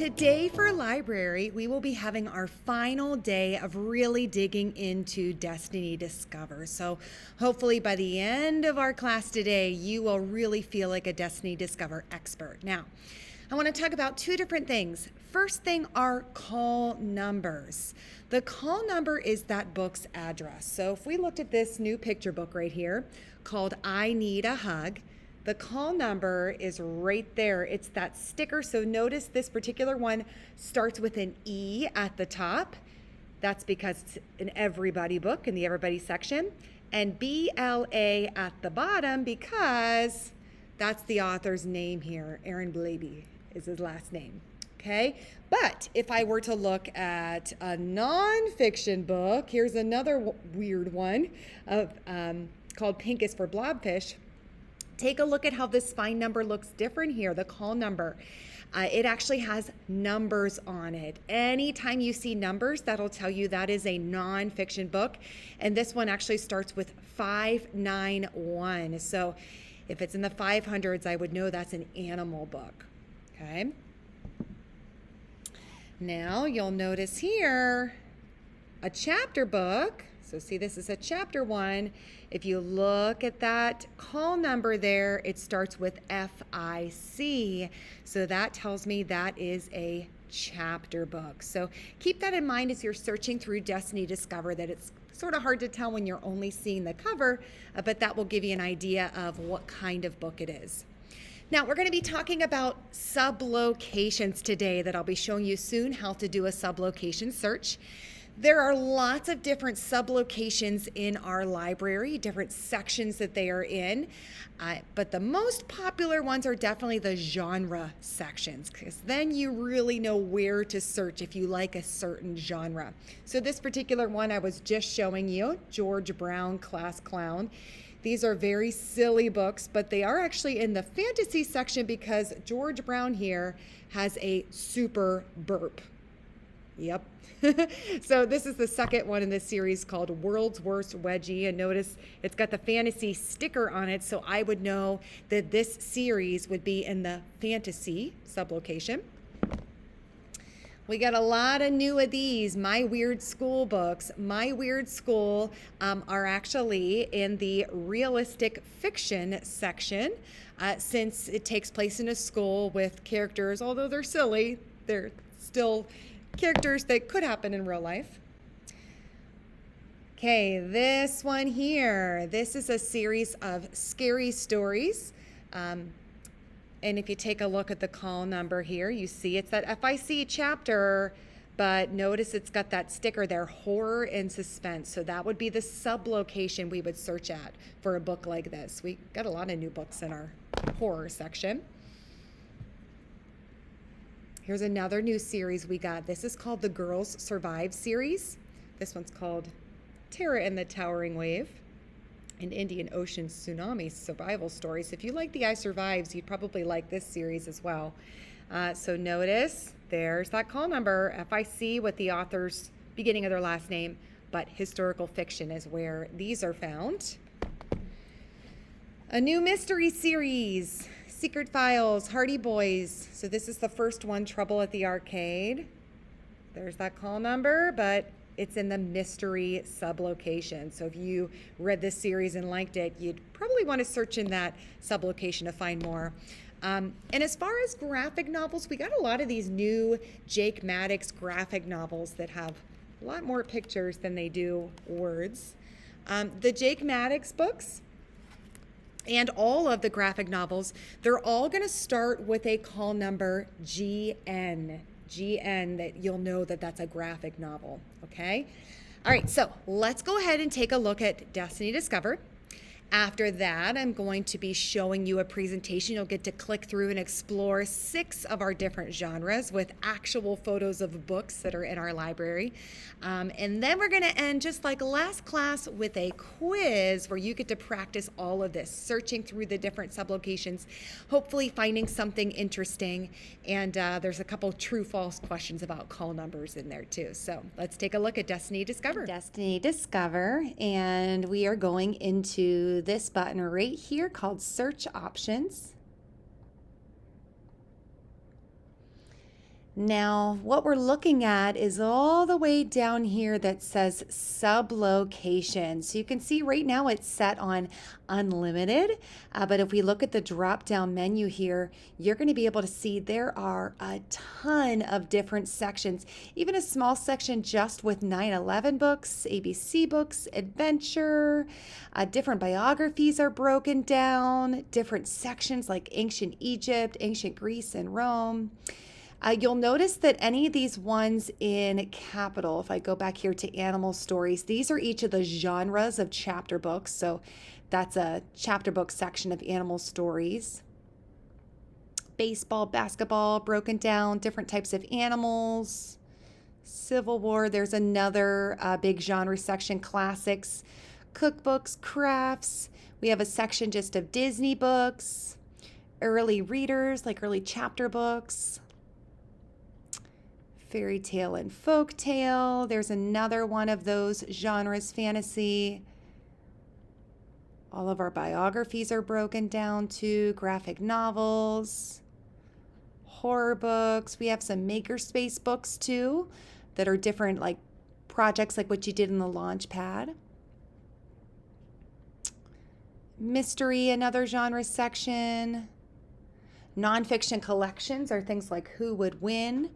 Today for library, we will be having our final day of really digging into Destiny Discover. So hopefully by the end of our class today, you will really feel like a Destiny Discover expert. Now, I want to talk about two different things. First thing are call numbers. The call number is that book's address. So if we looked at this new picture book right here called I Need a Hug, the call number is right there. It's that sticker. So notice this particular one starts with an E at the top. That's because it's an everybody book in the everybody section. And BLA at the bottom because that's the author's name here. Aaron Blaby is his last name. Okay, but if I were to look at a nonfiction book, here's another weird one called Pink is for Blobfish. Take a look at how this spine number looks different here, the call number. It actually has numbers on it. Anytime you see numbers, that'll tell you that is a nonfiction book. And this one actually starts with 591. So if it's in the 500s, I would know that's an animal book. Okay. Now you'll notice here a chapter book. So see, this is a chapter 1. If you look at that call number there, it starts with FIC. So that tells me that is a chapter book. So keep that in mind as you're searching through Destiny Discover, that it's sort of hard to tell when you're only seeing the cover, but that will give you an idea of what kind of book it is. Now, we're going to be talking about sublocations today that I'll be showing you soon how to do a sublocation search. There are lots of different sublocations in our library, different sections that they are in, but the most popular ones are definitely the genre sections, because then you really know where to search if you like a certain genre. So this particular one I was just showing you, George Brown, Class Clown. These are very silly books, but they are actually in the fantasy section because George Brown here has a super burp. Yep. So this is the second one in this series called World's Worst Wedgie, and notice it's got the fantasy sticker on it, so I would know that this series would be in the fantasy sublocation. We got a lot of new of these My Weird School books. My Weird School are actually in the realistic fiction section since it takes place in a school with characters, although they're silly, they're still characters that could happen in real life. Okay, this one here, this is a series of scary stories. And if you take a look at the call number here, you see it's that FIC chapter, but notice it's got that sticker there, horror and suspense. So that would be the sublocation we would search at for a book like this. We got a lot of new books in our horror section. Here's another new series we got. This is called the Girls Survive series. This one's called Terra and the Towering Wave, an Indian Ocean Tsunami survival stories. If you like the I Survives, you'd probably like this series as well. So notice there's that call number, FIC with the author's beginning of their last name, but historical fiction is where these are found. A new mystery series, Secret Files, Hardy Boys. So this is the first one, Trouble at the Arcade. There's that call number, but it's in the mystery sublocation. So if you read this series and liked it, you'd probably want to search in that sublocation to find more. And as far as graphic novels, we got a lot of these new Jake Maddox graphic novels that have a lot more pictures than they do words. The Jake Maddox books and all of the graphic novels, they're all going to start with a call number GN, that you'll know that that's a graphic novel, okay? All right, so let's go ahead and take a look at Destiny Discover. After that, I'm going to be showing you a presentation. You'll get to click through and explore 6 of our different genres with actual photos of books that are in our library. And then we're going to end just like last class with a quiz where you get to practice all of this, searching through the different sublocations, hopefully finding something interesting. And there's a couple true-false questions about call numbers in there too. So let's take a look at Destiny Discover. Destiny Discover, and we are going into this button right here called Search Options. Now, what we're looking at is all the way down here that says sublocations. So you can see right now it's set on unlimited, but if we look at the drop-down menu here, you're going to be able to see there are a ton of different sections, even a small section just with 9/11 books, ABC books, adventure, different biographies are broken down, different sections like ancient Egypt, ancient Greece, and Rome. You'll notice that any of these ones in capital, if I go back here to animal stories, these are each of the genres of chapter books. So that's a chapter book section of animal stories. Baseball, basketball, broken down, different types of animals. Civil War, there's another big genre section, classics, cookbooks, crafts. We have a section just of Disney books, early readers, like early chapter books. Fairy tale and folk tale. There's another one of those genres, fantasy. All of our biographies are broken down to graphic novels, horror books. We have some makerspace books too that are different, like projects like what you did in the launch pad. Mystery, another genre section. Nonfiction collections are things like Who Would Win?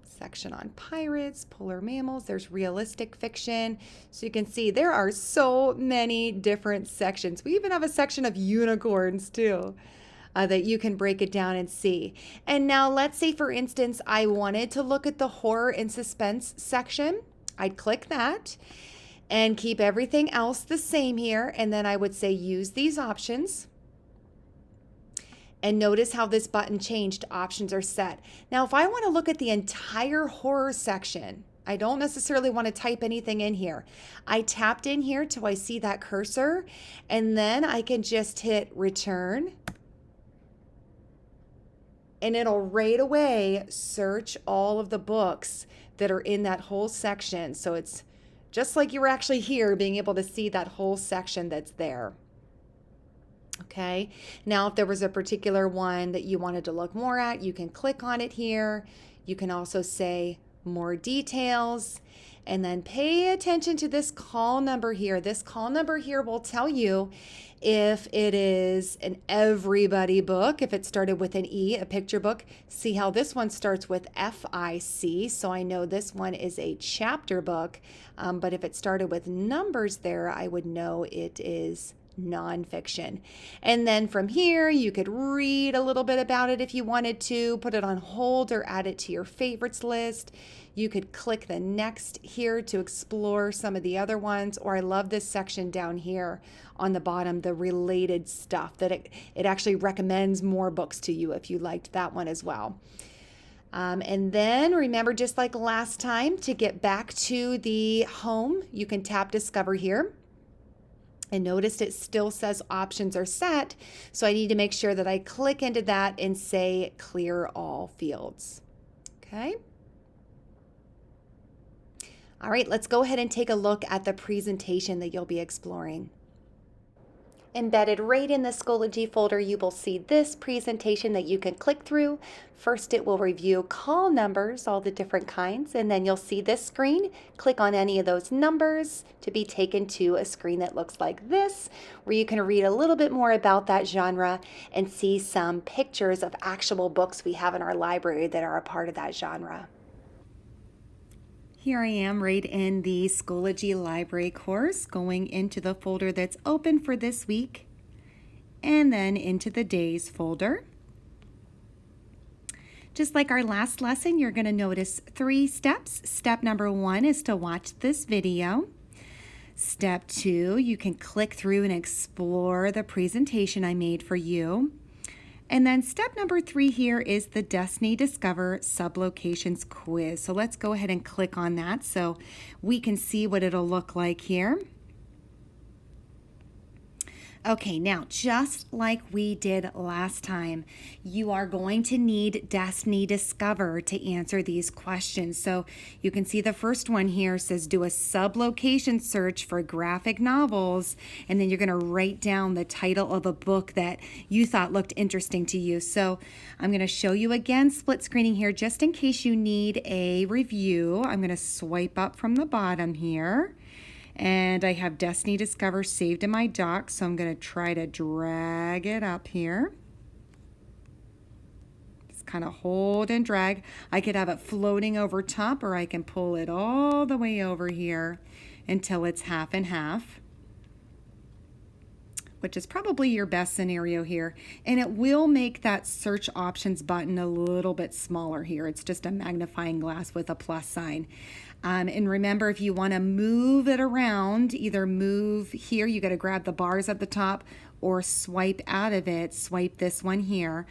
Section on pirates, polar mammals, there's realistic fiction. So you can see there are so many different sections. We even have a section of unicorns too, that you can break it down and see. And now let's say, for instance, I wanted to look at the horror and suspense section. I'd click that and keep everything else the same here. And then I would say use these options. And notice how this button changed, options are set. Now, if I want to look at the entire horror section, I don't necessarily want to type anything in here. I tapped in here till I see that cursor, and then I can just hit return. And it'll right away search all of the books that are in that whole section. So it's just like you were actually here, being able to see that whole section that's there. Okay, now if there was a particular one that you wanted to look more at, you can click on it here. You can also say more details, and then pay attention to this call number here. This call number here will tell you if it is an everybody book, if it started with an E, a picture book. See how this one starts with FIC, so I know this one is a chapter book, but if it started with numbers there, I would know it is nonfiction. And then from here, you could read a little bit about it if you wanted to, put it on hold or add it to your favorites list. You could click the next here to explore some of the other ones, or I love this section down here on the bottom, the related stuff, that it actually recommends more books to you if you liked that one as well. And then remember, just like last time, to get back to the home, you can tap Discover here. And notice it still says options are set, so I need to make sure that I click into that and say clear all fields. Okay. All right, let's go ahead and take a look at the presentation that you'll be exploring. Embedded right in the Schoology folder, you will see this presentation that you can click through. First, it will review call numbers, all the different kinds, and then you'll see this screen. Click on any of those numbers to be taken to a screen that looks like this, where you can read a little bit more about that genre and see some pictures of actual books we have in our library that are a part of that genre. Here I am right in the Schoology library course, going into the folder that's open for this week, and then into the days folder. Just like our last lesson, you're going to notice 3 steps. Step number 1 is to watch this video. Step 2, you can click through and explore the presentation I made for you. And then step number 3 here is the Destiny Discover Sublocations quiz. So let's go ahead and click on that so we can see what it'll look like here. Okay, now just like we did last time, you are going to need Destiny Discover to answer these questions. So you can see the first one here says do a sublocation search for graphic novels, and then you're going to write down the title of a book that you thought looked interesting to you. So I'm going to show you again split screening here just in case you need a review. I'm going to swipe up from the bottom here. And I have Destiny Discover saved in my dock, so I'm going to try to drag it up here. Just kind of hold and drag. I could have it floating over top, or I can pull it all the way over here until it's half and half, which is probably your best scenario here. And it will make that search options button a little bit smaller here. It's just a magnifying glass with a plus sign. And remember, if you want to move it around, either move here, you got to grab the bars at the top, or swipe out of it, swipe this one here.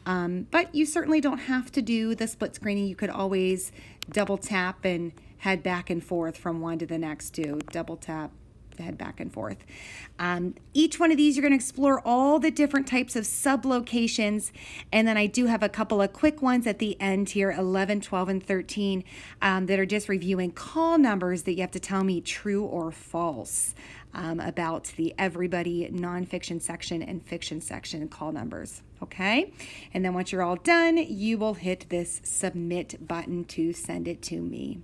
But you certainly don't have to do the split screening. You could always double tap and head back and forth from one to the next. Do double tap, head back and forth. Each one of these, you're going to explore all the different types of sublocations, and then I do have a couple of quick ones at the end here, 11, 12, and 13, that are just reviewing call numbers that you have to tell me true or false about the everybody nonfiction section and fiction section call numbers. Okay, and then once you're all done, you will hit this submit button to send it to me.